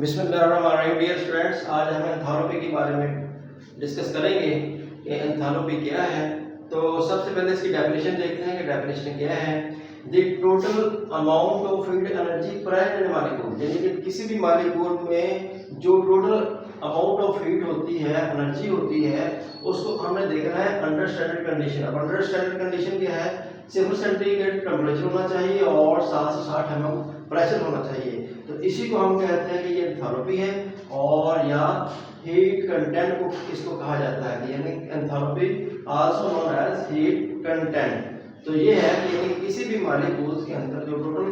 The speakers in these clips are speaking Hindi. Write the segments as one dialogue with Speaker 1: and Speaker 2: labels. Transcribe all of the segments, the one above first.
Speaker 1: बिस्मिल्लाहिर्रहमानिर्रहीम। डियर स्टूडेंट्स, आज हम एंथैल्पी के बारे में डिस्कस करेंगे कि एंथैल्पी क्या है। तो सबसे पहले इसकी डेफिनेशन देखते हैं कि डेफिनेशन क्या है। The total amount of heat energy present in molecule, यानी कि किसी भी मॉलिक्यूल में जो टोटल अमाउंट ऑफ हीट होती है, एनर्जी होती है, उसको हमने देखना है अंडर स्टैंडर्ड कंडीशन। अब अंडर स्टैंडर्ड कंडीशन क्या है? 0 सेंटीग्रेड टेम्परेचर होना चाहिए और 7 से 60 mm प्रेशर होना चाहिए। तो इसी को हम कहते हैं कि ये एंथैल्पी है, और या हीट कंटेंट को इसको कहा जाता है, यानी enthalpy also known as heat content. तो ये है कि यानी किसी भी मॉलिक्यूल्स के अंदर जो total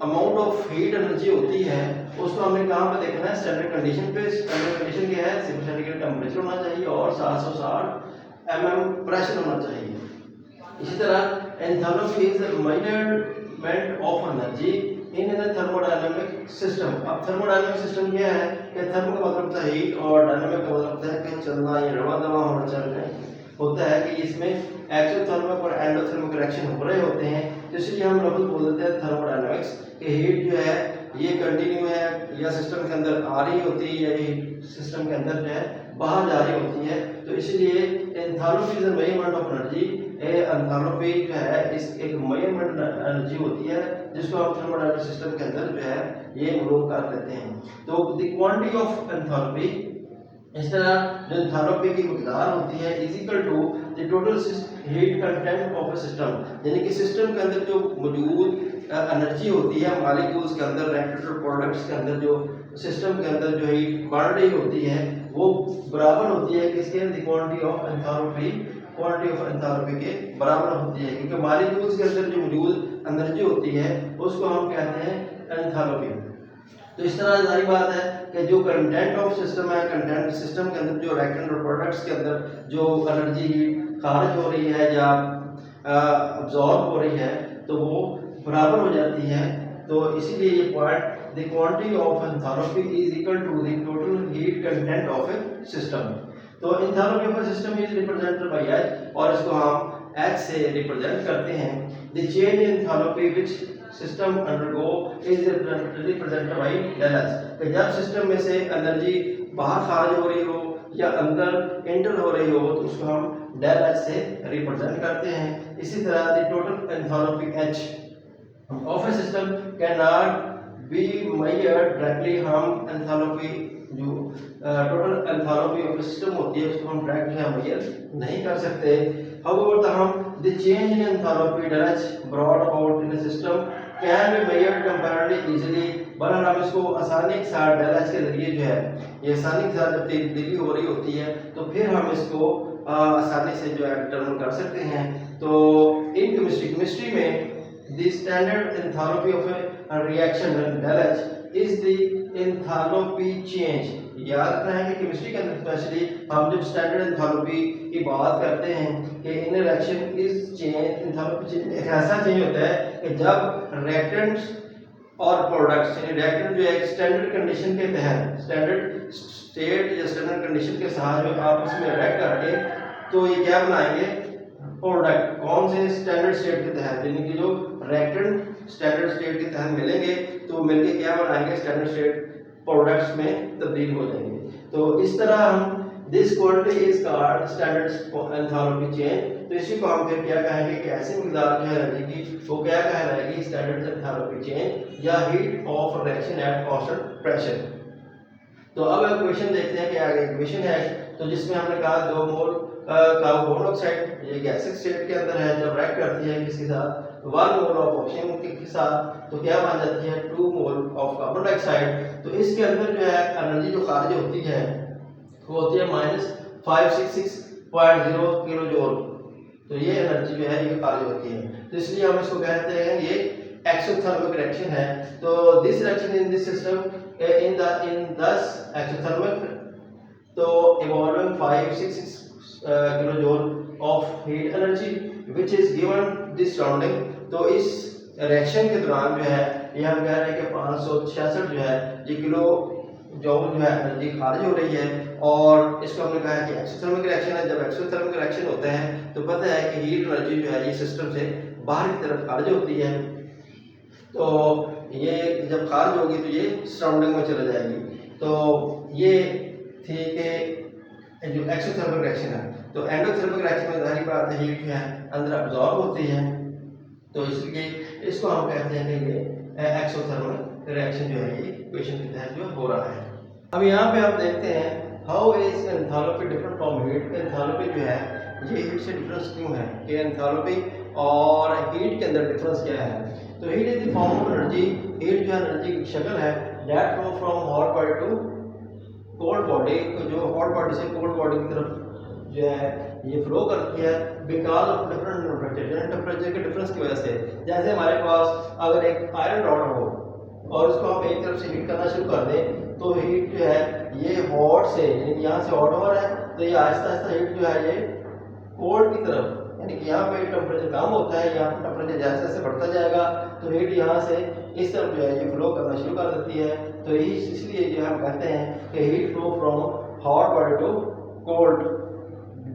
Speaker 1: amount of heat energy होती है उसको हमने कहाँ पे देखना है? स्टैंडर्ड कंडीशन पे। स्टैंडर्ड कंडीशन क्या है? 0 सेंटीग्रेड टेम्परेचर होना चाहिए और 760 mm प्रेशर होना चाहिए। इसी तरह enthalpy is measurement of energy in A thermodynamic system. अब थर्मोडायनामिक सिस्टम क्या है कि थर्मो का मतलब होता है हीट और डायनामिक का मतलब होता है कि चलना या रवा दवा होना चलना होता है कि इसमें एक्सोथर्मिक और एंडोथर्मिक रिएक्शन हो रहे होते हैं। तो इसलिए हम लोग बोल देते हैं थर्मोडायनामिक्स कि हीट जो है ये कंटिन्यू है या सिस्टम के अंदर आ रही होती है या सिस्टम के अंदर जो है बाहर जा रही होती है। तो इसलिए enthalpy is the measurement of energy. Enthalpy जो है इस एक मेजरमेंट एनर्जी होती है जिसको हम थर्मोडायनामिक सिस्टम के अंदर जो है ये नोट कर लेते हैं। तो द क्वांटिटी ऑफ एंथैल्पी, इस तरह जो एंथैल्पी की मकदार होती है is equal to the total heat content of a system, यानी कि सिस्टम के अंदर जो मौजूद एनर्जी होती है मॉलिक्यूल्स के अंदर, रिएक्टेड प्रोडक्ट्स के अंदर जो सिस्टम के अंदर जो हीट बढ़ रही होती है वो बराबर होती है किसके? The quantity of enthalpy, quantity of enthalpy के बराबर होती है, क्योंकि मॉलिक्यूल्स के अंदर जो मौजूद एनर्जी होती है उसको हम कहते हैं एंथैल्पी। तो इस तरह जारी बात है कि जो कंटेंट ऑफ सिस्टम है, कंटेंट सिस्टम के अंदर जो रिएक्टेंट प्रोडक्ट्स के अंदर जो एनर्जी खारिज हो रही है या अब्जॉर्ब हो रही है तो वो बराबर हो जाती है। तो इसीलिए ये point the quantity of enthalpy is equal to the total heat content of a system. तो enthalpy of a system is represented by H, और इसको हम H से रिप्रेजेंट करते हैं। The change in enthalpy which system undergo is represented by del H। कि जब सिस्टम में से एनर्जी बाहर खारिज हो रही हो या अंदर एंटर हो रही हो तो उसको हम del H से रिप्रेजेंट करते हैं। इसी तरह the total enthalpy H of a system can not be measured directly. हम एंथैल्पी जो टोटल एंथैल्पी ऑफ सिस्टम होती है उसको हम डायरेक्ट जो है मेजर नहीं कर सकते। हाउएवर हम the change in enthalpy del H brought about in a system can be measured comparatively easily. बहरहाल हम इसको आसानी के साथ del H के जरिए जो है ये आसानी के साथ जब तब्दीली हो रही होती है तो फिर हम इसको आसानी से जो है डिटरमिन कर सकते हैं। तो इन केमिस्ट्री में the standard enthalpy of a reaction del H is the enthalpy change। याद रखना है कि केमिस्ट्री के अंदर स्पेशली हम जब स्टैंडर्ड एंथैल्पी की बात करते हैं कि in reaction is change, enthalpy change एक ऐसा चेंज होता है कि जब रिएक्टेंट्स और प्रोडक्ट्स, यानी रिएक्टेंट जो है स्टैंडर्ड कंडीशन के तहत, स्टैंडर्ड स्टेट या स्टैंडर्ड कंडीशन के साथ जो आपस में रिएक्ट करके तो ये क्या बनाएंगे? प्रोडक्ट। कौन से? स्टैंडर्ड स्टेट के तहत, यानी कि जो रिएक्टेंट स्टैंडर्ड स्टेट के तहत मिलेंगे तो मिलके क्या बनाएंगे? स्टैंडर्ड स्टेट प्रोडक्ट्स में तब्दील हो जाएंगे। तो इस तरह हम this quantity is called standard enthalpy change. तो इसी को हम फिर क्या कहेंगे कि ऐसी मकदार जो है एनर्जी की वो क्या कहलाएगी? स्टैंडर्ड एंथैल्पी चेंज या heat of reaction at constant pressure. तो अब एक क्वेश्चन देखते हैं कि आगे क्वेश्चन है तो जिसमें हमने कहा 2 मोल कार्बन मोनोऑक्साइड ये गैसिक स्टेट के अंदर है, जब रिएक्ट करती है किसके साथ? 1 मोल ऑफ ऑक्सीजन के साथ, तो क्या बन जाती है? 2 मोल ऑफ कार्बन डाइऑक्साइड। तो इसके अंदर जो है एनर्जी जो खारिज होती है वो होती है -566.0 किलो जूल। तो ये एनर्जी जो है ये खारिज होती है। तो इसलिए हम इसको कहते हैं ये एक्सोथर्मिक रिएक्शन है। तो this reaction in this system in दस एक्सोथर्मिक तो evolving 566 kilojoule of heat energy which is given this surrounding. तो इस रिएक्शन के दौरान जो है ये हम कह रहे हैं कि 566 जो है ये किलो जूल जो है एनर्जी खारिज हो रही है। और इसको हमने कहा है कि एक्सोथर्मिक रिएक्शन है। जब एक्सोथर्मिक रिएक्शन होता है तो पता है कि हीट एनर्जी जो है ये सिस्टम से बाहर की तरफ खारिज होती है। तो ये जब खारिज होगी तो ये सराउंडिंग में चले जाएगी। तो ये थी कि जो एक्सोथर्मल रिएक्शन है, तो एंडोथर्मल रिएक्शन में जाहिर बात है हीट जो है अंदर अब्जॉर्ब होती है, तो इसलिए इसको हम कहते हैं कि ये एक्सोथर्मल रिएक्शन जो है ये इक्वेशन के तहत जो हो रहा है। अब यहाँ पे आप देखते हैं how is enthalpy different from heat. Enthalpy जो है ये हीट से डिफरेंस क्यों है, कि एंथैल्पी और हीट के अंदर डिफरेंस क्या है। तो heat is the form of energy, heat जो है एनर्जी की शक्ल है that flow from hot body to cold body, जो हॉट बॉडी से कोल्ड बॉडी की तरफ जो है ये फ्लो करती है because of different temperature, temperature के डिफरेंस की वजह से। जैसे हमारे पास अगर एक आयरन रॉड हो और उसको हम एक तरफ से हीट करना शुरू कर दें तो हीट जो है ये हॉट से, यानी यहाँ से हॉट हो रहा है तो ये आहिस्ता आहिस्ता हीट जो है ये कोल्ड की तरफ, यानी कि यहाँ पे टेम्परेचर कम होता है, यहाँ पे टेम्परेचर जैसे जैसे बढ़ता जाएगा तो हीट यहाँ से इस तरफ जो है ये फ्लो करना शुरू कर देती है। तो इसलिए जो हम कहते हैं कि heat flow from hot body to cold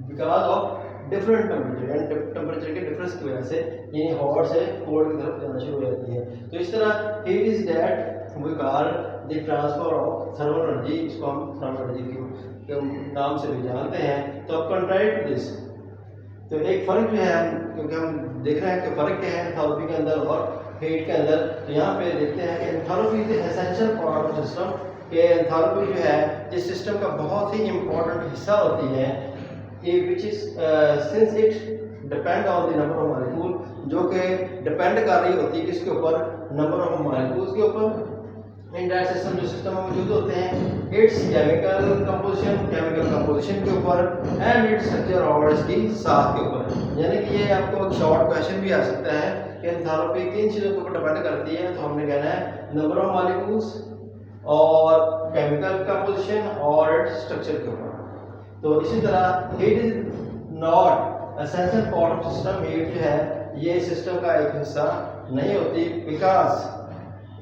Speaker 1: because of different temperature, and temperature के डिफरेंस की वजह से यानी हॉट से कोल्ड की तरफ जाना शुरू हो जाती है। तो इस तरह heat is that we call the transfer of thermal energy, इसको हम थर्मल एनर्जी के नाम से भी जानते हैं। तो अब कंट्रारी टू दिस, तो एक फर्क जो है क्योंकि हम देख रहे हैं कि फर्क क्या है एंथैल्पी के अंदर और हीट के अंदर, तो यहाँ पे देखते हैं कि enthalpy is essential part of system, कि एंथैल्पी जो है जिस सिस्टम का बहुत ही इंपॉर्टेंट हिस्सा होती है, which is since it depend on the number of molecule, जो कि डिपेंड कर रही होती है किसके ऊपर, नंबर ऑफ मॉलिक्यूल्स के ऊपर इन दैट सिस्टम, जो सिस्टम में मौजूद होते हैं, इट्स केमिकल कंपोजिशन के ऊपर एंड इट्स स्ट्रक्चर और इसकी साथ के ऊपर। यानी कि ये आपको एक शॉर्ट क्वेश्चन भी आ सकता है कि एंथैल्पी किन चीज़ों के ऊपर डिपेंड करती है, तो हमने कहना है नंबर ऑफ मॉलिक्यूल्स और केमिकल कंपोजिशन और इट्स स्ट्रक्चर के ऊपर। तो इसी तरह heat is not essential part of system, heat जो है ये सिस्टम का एक हिस्सा नहीं होती because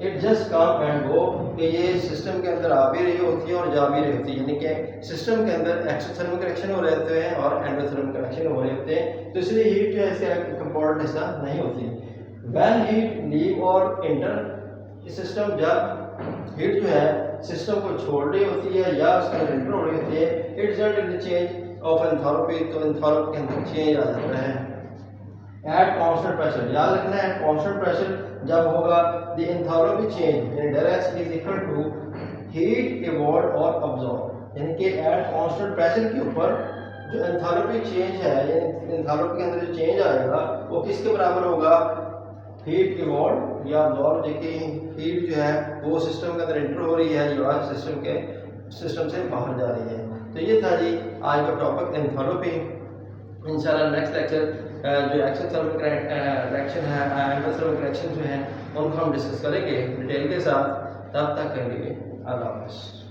Speaker 1: it just come and go, कि ये सिस्टम के अंदर आ भी रही होती है और जा भी रही होती है, यानी कि सिस्टम के अंदर एक्सोथर्मिक रिएक्शन हो रहे होते हैं और एंडोथर्मिक रिएक्शन हो रहे होते हैं। तो इसलिए हीट जो है इसका एक इम्पोर्टेंट हिस्सा नहीं होती। व्हेन हीट लीव और इंटर सिस्टम, जब हीट जो है सिस्टम को छोड़ रही होती है या उसके अंदर इंटर हो रही होती है, it result in the change of enthalpy, तो एंथैल्पी के अंदर चेंज आ जाता है एट कांस्टेंट प्रेशर। याद रखना है कांस्टेंट प्रेशर जब होगा the enthalpy change in direct is equal to heat evolve और अब्सॉर्ब, यानी कि एट कांस्टेंट प्रेशर के ऊपर जो एंथैल्पी चेंज है, यानी एंथैल्पी के अंदर जो चेंज आएगा वो किसके बराबर होगा, हीट इवॉल्व या अब्सॉर्ब, देखिए हीट जो है वो सिस्टम के अंदर एंटर हो रही है या सिस्टम से बाहर जा रही है। तो ये था जी आज का टॉपिक एंथैल्पी। इंशाल्लाह नेक्स्ट लेक्चर जो एक्सोथर्मिक रिएक्शन है, एंडोथर्मिक रिएक्शन जो है उनको हम डिस्कस करेंगे डिटेल के साथ। तब तक के लिए अल्लाह हाफ़िज़।